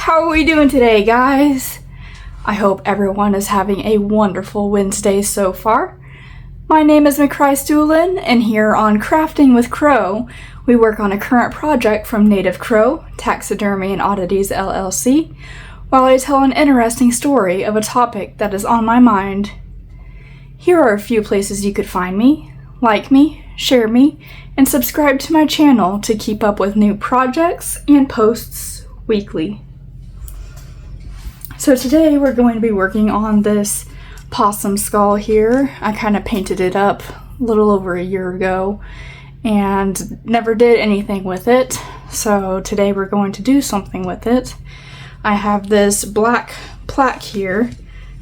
How are we doing today, guys? I hope everyone is having a wonderful Wednesday so far. My name is McCry Stuhlin, and here on Crafting with Crow, we work on a current project from Native Crow, Taxidermy and Oddities LLC, while I tell an interesting story of a topic that is on my mind. Here are a few places you could find me, like me, share me, and subscribe to my channel to keep up with new projects and posts weekly. So today we're going to be working on this possum skull here. I kind of painted it up a little over a year ago and never did anything with it. So today we're going to do something with it. I have this black plaque here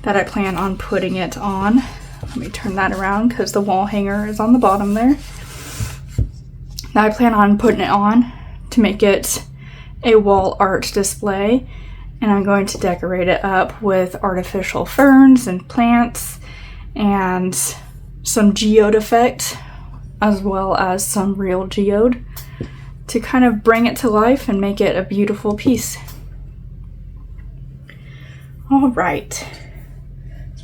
that I plan on putting it on. Let me turn that around because the wall hanger is on the bottom there. Now I plan on putting it on to make it a wall art display. And I'm going to decorate it up with artificial ferns and plants and some geode effect, as well as some real geode, to kind of bring it to life and make it a beautiful piece. All right, so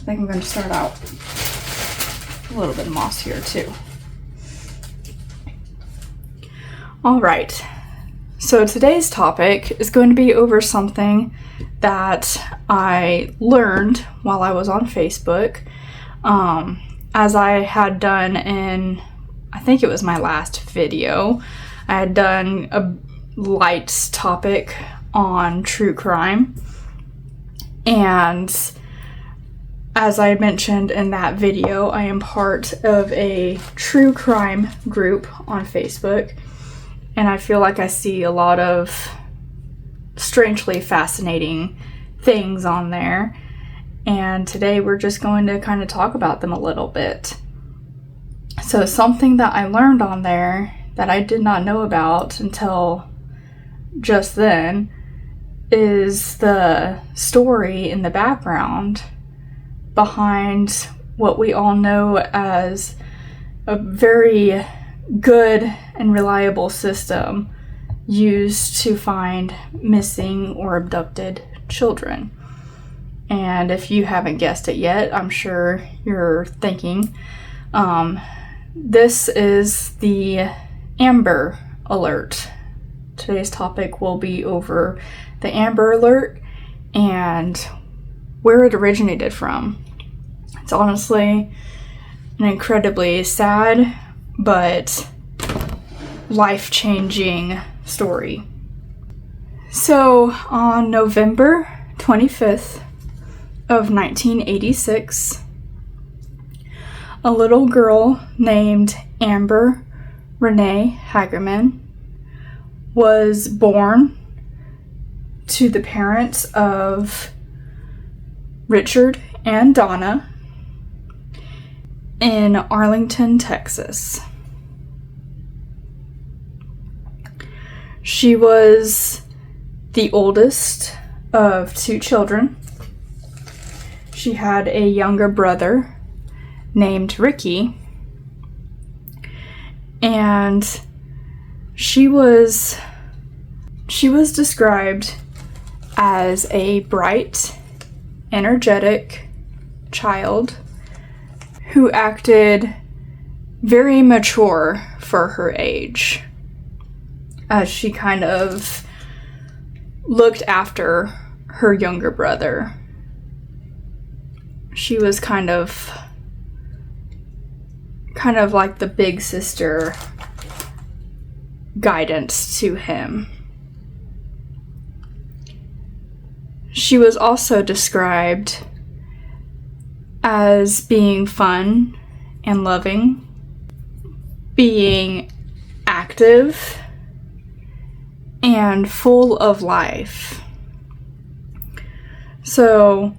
I think I'm going to start out a little bit of moss here too. All right, so today's topic is going to be over something that I learned while I was on Facebook, as I had done in, I think it was my last video. I had done a light topic on true crime, and as I mentioned in that video, I am part of a true crime group on Facebook, and I feel like I see a lot of strangely fascinating things on there, and today we're just going to kind of talk about them a little bit. So something that I learned on there that I did not know about until just then is the story in the background behind what we all know as a very good and reliable system used to find missing or abducted children. And if you haven't guessed it yet, I'm sure you're thinking, this is the Amber Alert. Today's topic will be over the Amber Alert and where it originated from. It's honestly an incredibly sad but life-changing story. So on November 25th of 1986, a little girl named Amber Renee Hagerman was born to the parents of Richard and Donna in Arlington, Texas. She was the oldest of two children. She had a younger brother named Ricky, and she was described as a bright, energetic child who acted very mature for her age, as she kind of looked after her younger brother. She was kind of like the big sister guidance to him. She was also described as being fun and loving, being active, and full of life. So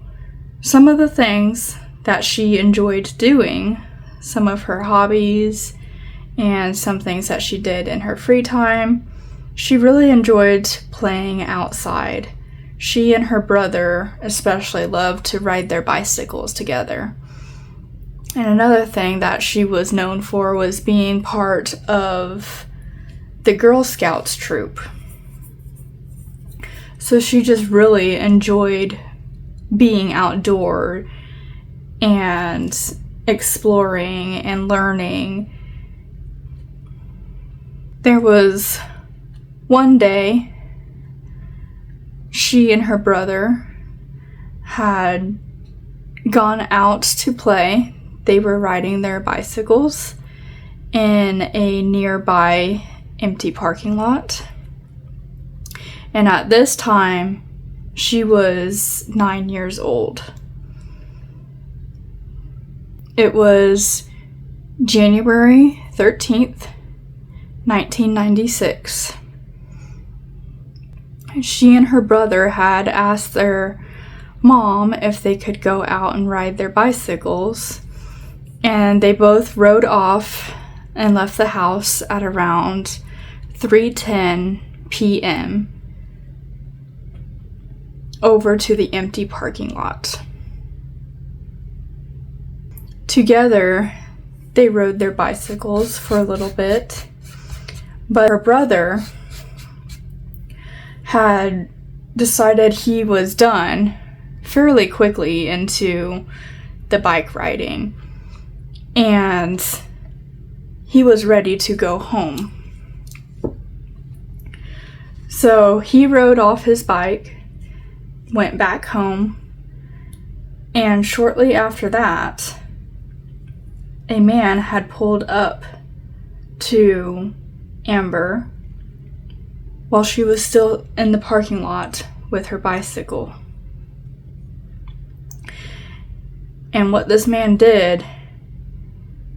some of the things that she enjoyed doing, some of her hobbies, and some things that she did in her free time, she really enjoyed playing outside. She and her brother especially loved to ride their bicycles together. And another thing that she was known for was being part of the Girl Scouts troop. So she just really enjoyed being outdoor and exploring and learning. There was one day she and her brother had gone out to play. They were riding their bicycles in a nearby empty parking lot. And at this time, she was 9 years old. It was January 13th, 1996. She and her brother had asked their mom if they could go out and ride their bicycles, and they both rode off and left the house at around 3:10 p.m. over to the empty parking lot. Together, they rode their bicycles for a little bit, but her brother had decided he was done fairly quickly into the bike riding, and he was ready to go home. So he rode off his bike, went back home, and shortly after that, a man had pulled up to Amber while she was still in the parking lot with her bicycle. And what this man did,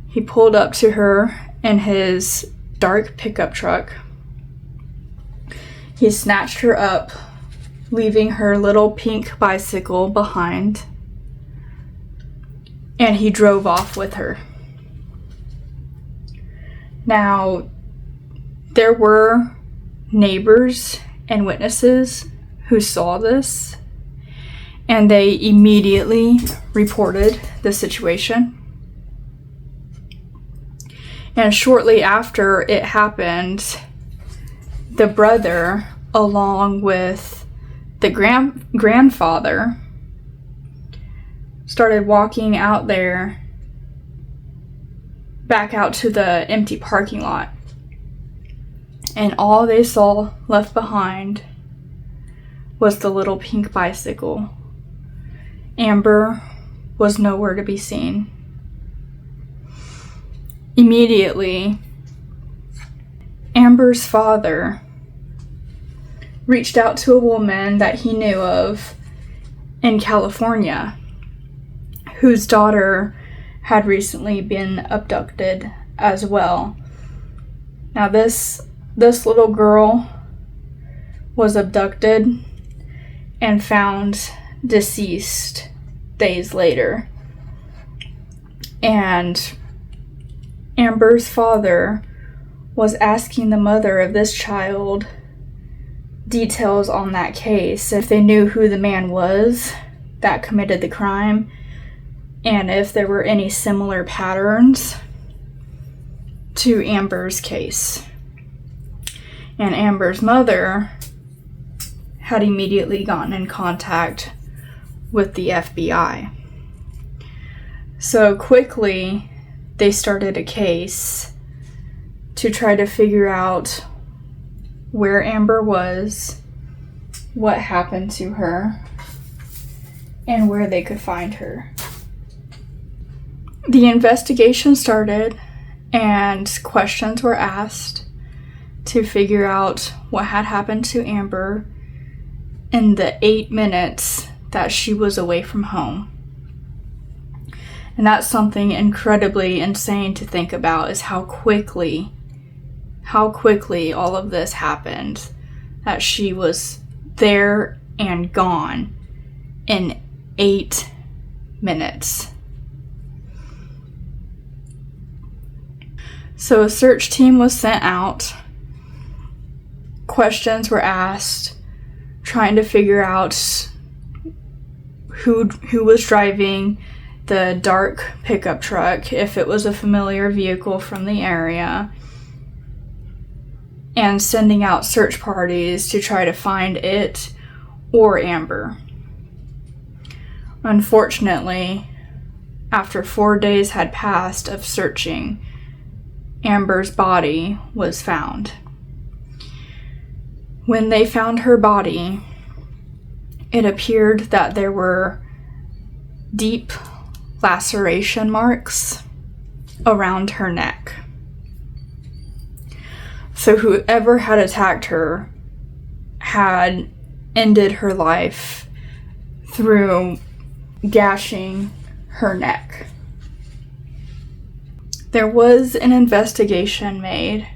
he pulled up to her in his dark pickup truck. He snatched her up, leaving her little pink bicycle behind, and he drove off with her. Now, there were neighbors and witnesses who saw this, and they immediately reported the situation. And shortly after it happened, the brother, along with the grandfather, started walking out there, back out to the empty parking lot. And all they saw left behind was the little pink bicycle. Amber was nowhere to be seen. Immediately, Amber's father reached out to a woman that he knew of in California, whose daughter had recently been abducted as well. Now this little girl was abducted and found deceased days later. And Amber's father was asking the mother of this child details on that case, if they knew who the man was that committed the crime, and if there were any similar patterns to Amber's case. And Amber's mother had immediately gotten in contact with the FBI. So quickly, they started a case to try to figure out where Amber was, what happened to her, and where they could find her. The investigation started, and questions were asked to figure out what had happened to Amber in the 8 minutes that she was away from home. And that's something incredibly insane to think about, is how quickly all of this happened. That she was there and gone in 8 minutes. So a search team was sent out. Questions were asked, trying to figure out who was driving the dark pickup truck, if it was a familiar vehicle from the area, and sending out search parties to try to find it or Amber. Unfortunately, after 4 days had passed of searching, Amber's body was found. When they found her body, it appeared that there were deep laceration marks around her neck. So whoever had attacked her had ended her life through gashing her neck. There was an investigation made,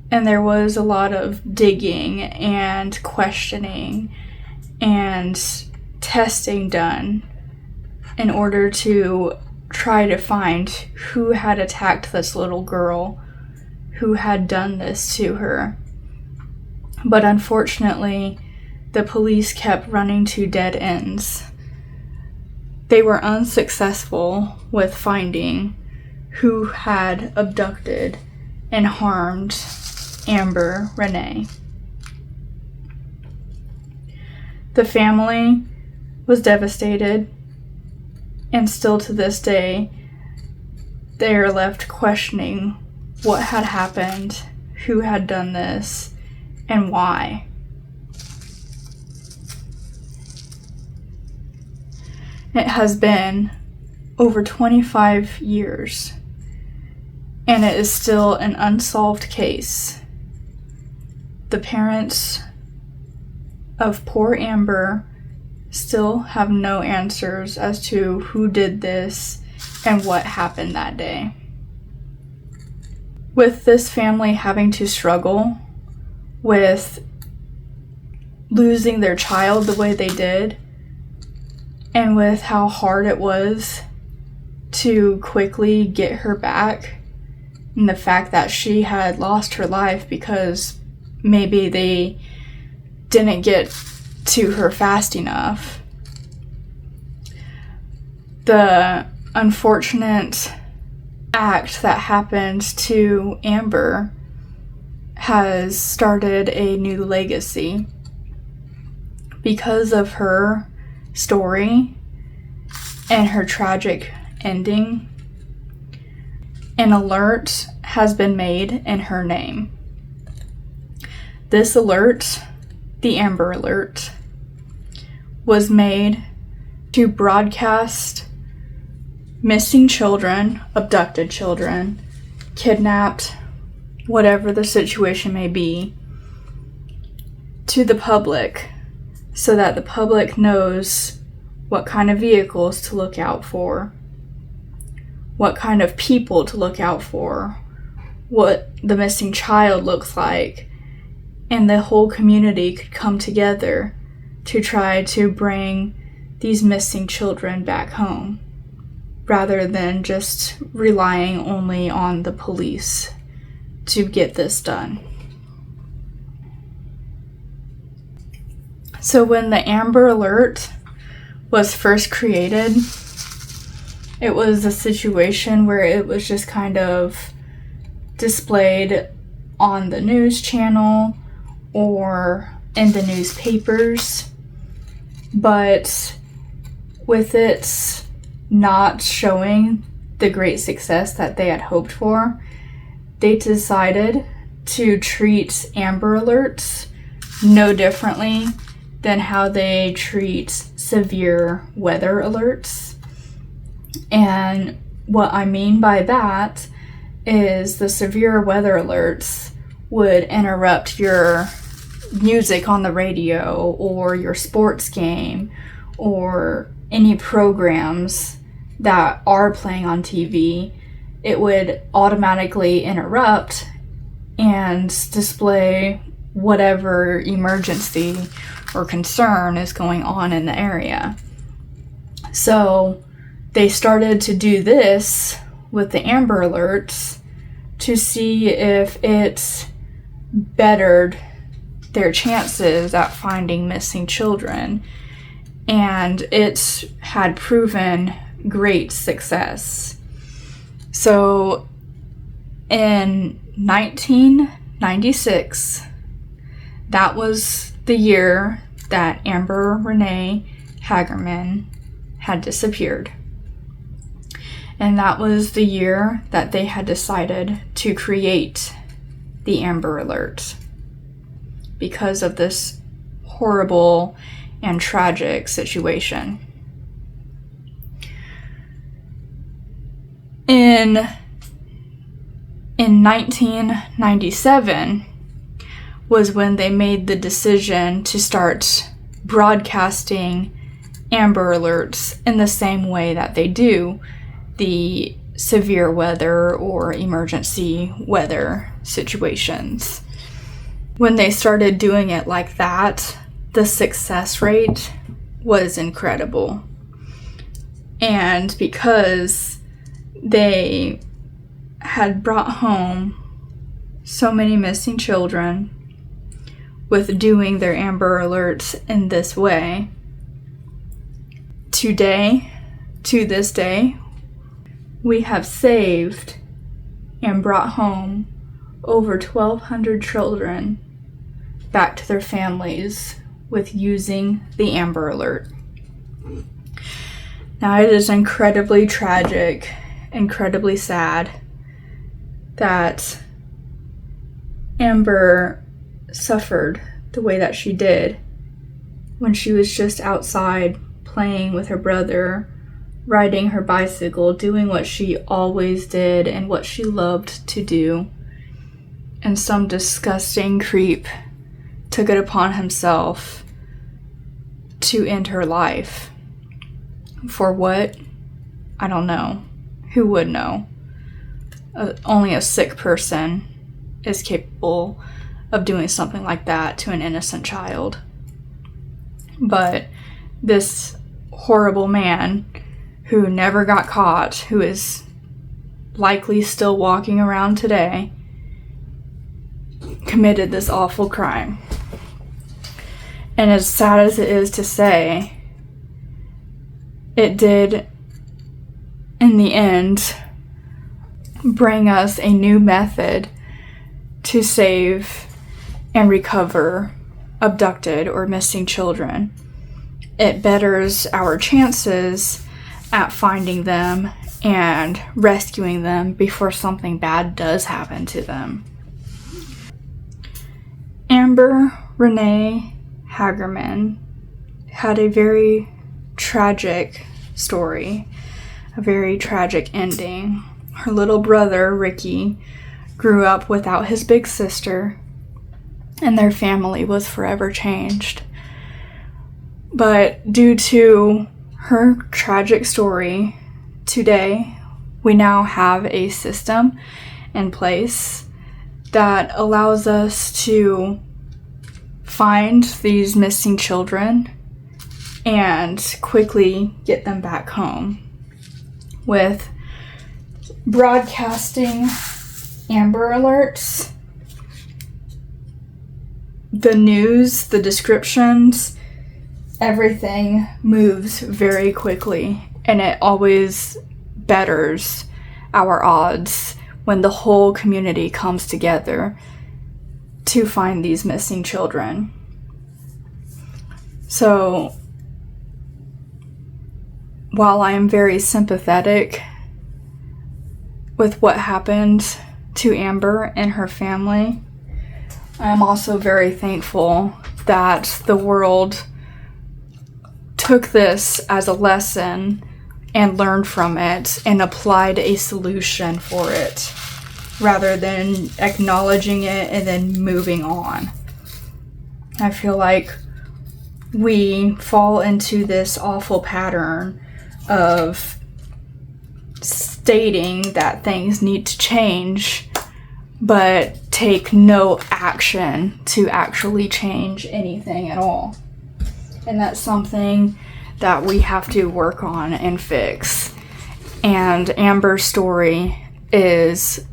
and there was a lot of digging and questioning and testing done in order to try to find who had attacked this little girl, who had done this to her. But unfortunately, the police kept running to dead ends. They were unsuccessful with finding who had abducted and harmed Amber Renee. The family was devastated, and still to this day, they are left questioning what had happened, who had done this, and why. It has been over 25 years, and it is still an unsolved case. The parents of poor Amber still have no answers as to who did this and what happened that day. With this family having to struggle with losing their child the way they did, and with how hard it was to quickly get her back, and the fact that she had lost her life because maybe they didn't get to her fast enough. The unfortunate act that happened to Amber has started a new legacy. Because of her story and her tragic ending, an alert has been made in her name. This alert, the Amber Alert, was made to broadcast missing children, abducted children, kidnapped, whatever the situation may be, to the public, so that the public knows what kind of vehicles to look out for, what kind of people to look out for, what the missing child looks like, and the whole community could come together to try to bring these missing children back home, rather than just relying only on the police to get this done. So when the Amber Alert was first created, it was a situation where it was just kind of displayed on the news channel or in the newspapers, but with it not showing the great success that they had hoped for, they decided to treat Amber Alerts no differently than how they treat severe weather alerts. And what I mean by that is the severe weather alerts would interrupt your music on the radio or your sports game or any programs that are playing on TV. It would automatically interrupt and display whatever emergency or concern is going on in the area. So they started to do this with the Amber Alerts to see if it bettered their chances at finding missing children, and it had proven great success. So in 1996, that was the year that Amber Renee Hagerman had disappeared. And that was the year that they had decided to create the Amber Alert because of this horrible and tragic situation. In 1997 was when they made the decision to start broadcasting Amber Alerts in the same way that they do the severe weather or emergency weather situations. When they started doing it like that, the success rate was incredible. And because they had brought home so many missing children with doing their Amber Alerts in this way, to this day, we have saved and brought home over 1,200 children back to their families with using the Amber Alert. Now, it is incredibly tragic, incredibly sad that Amber suffered the way that she did when she was just outside playing with her brother, riding her bicycle, doing what she always did and what she loved to do. And some disgusting creep took it upon himself to end her life. For what? I don't know. Who would know? Only a sick person is capable of doing something like that to an innocent child. But this horrible man who never got caught, who is likely still walking around today, committed this awful crime. And as sad as it is to say, it did, in the end, bring us a new method to save and recover abducted or missing children. It betters our chances at finding them and rescuing them before something bad does happen to them. Amber Renee Hagerman had a very tragic story, a very tragic ending. Her little brother, Ricky, grew up without his big sister, and their family was forever changed. But due to her tragic story, today we now have a system in place that allows us to find these missing children and quickly get them back home. With broadcasting Amber Alerts, the news, the descriptions, everything moves very quickly, and it always betters our odds when the whole community comes together to find these missing children. So, while I am very sympathetic with what happened to Amber and her family, I am also very thankful that the world took this as a lesson and learned from it and applied a solution for it, rather than acknowledging it and then moving on. I feel like we fall into this awful pattern of stating that things need to change, but take no action to actually change anything at all. And that's something that we have to work on and fix. And Amber's story is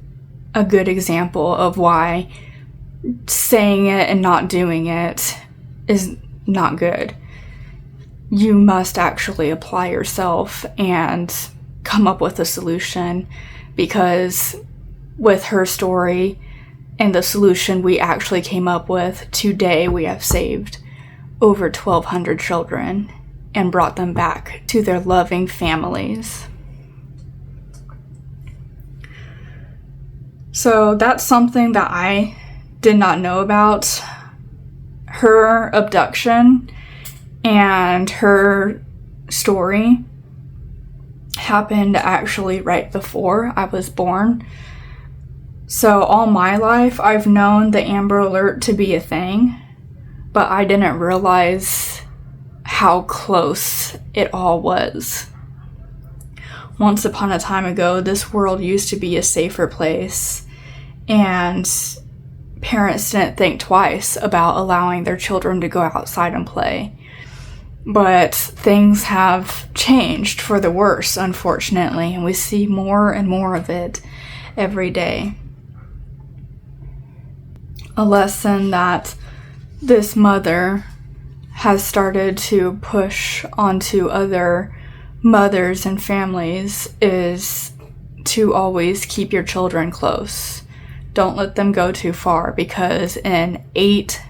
a good example of why saying it and not doing it is not good. You must actually apply yourself and come up with a solution, because with her story and the solution we actually came up with today, we have saved over 1,200 children and brought them back to their loving families. So that's something that I did not know about. Her abduction and her story happened actually right before I was born. So all my life I've known the Amber Alert to be a thing, but I didn't realize how close it all was. Once upon a time ago, this world used to be a safer place, and parents didn't think twice about allowing their children to go outside and play. But things have changed for the worse, unfortunately, and we see more and more of it every day. A lesson that this mother has started to push onto other mothers and families is to always keep your children close. Don't let them go too far, because in 8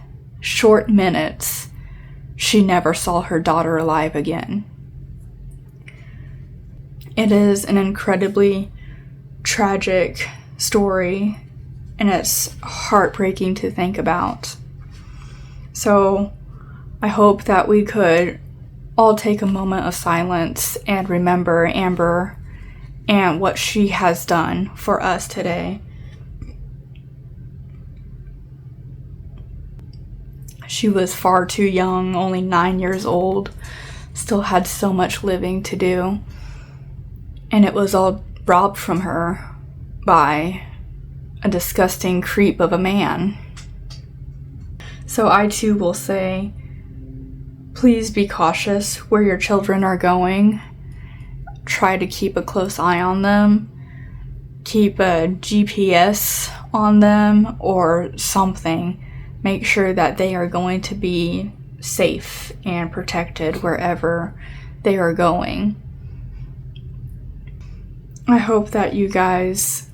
short minutes, she never saw her daughter alive again. It is an incredibly tragic story, and it's heartbreaking to think about. So I hope that we could all take a moment of silence and remember Amber and what she has done for us today. She was far too young, only 9 years old, still had so much living to do, and it was all robbed from her by a disgusting creep of a man. So I too will say, please be cautious where your children are going. Try to keep a close eye on them. Keep a GPS on them or something. Make sure that they are going to be safe and protected wherever they are going. I hope that you guys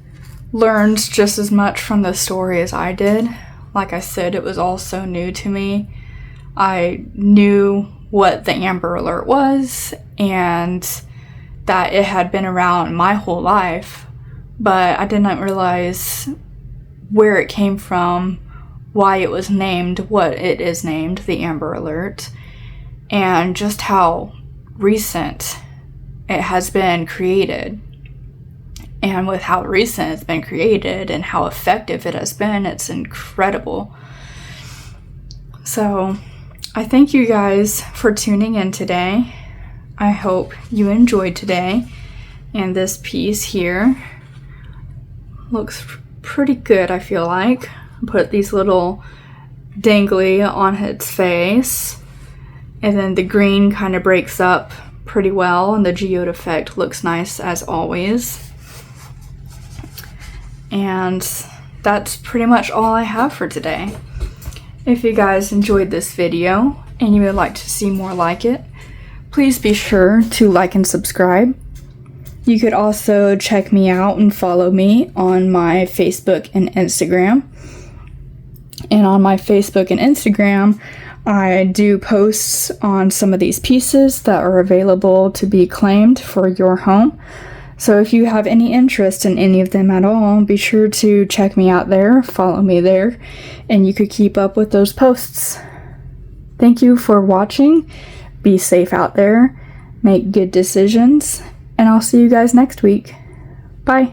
learned just as much from the story as I did. Like I said, it was all so new to me. I knew what the Amber Alert was and that it had been around my whole life, but I did not realize where it came from, why it was named what it is named, the Amber Alert, and just how recent it has been created. And with how recent it's been created and how effective it has been, it's incredible. So I thank you guys for tuning in today. I hope you enjoyed today. And this piece here looks pretty good, I feel like. Put these little dangly on its face. And then the green kind of breaks up pretty well, and the geode effect looks nice as always. And that's pretty much all I have for today. If you guys enjoyed this video and you would like to see more like it, please be sure to like and subscribe. You could also check me out and follow me on my Facebook and Instagram. And on my Facebook and Instagram, I do posts on some of these pieces that are available to be claimed for your home. So if you have any interest in any of them at all, be sure to check me out there, follow me there, and you could keep up with those posts. Thank you for watching. Be safe out there, make good decisions, and I'll see you guys next week. Bye.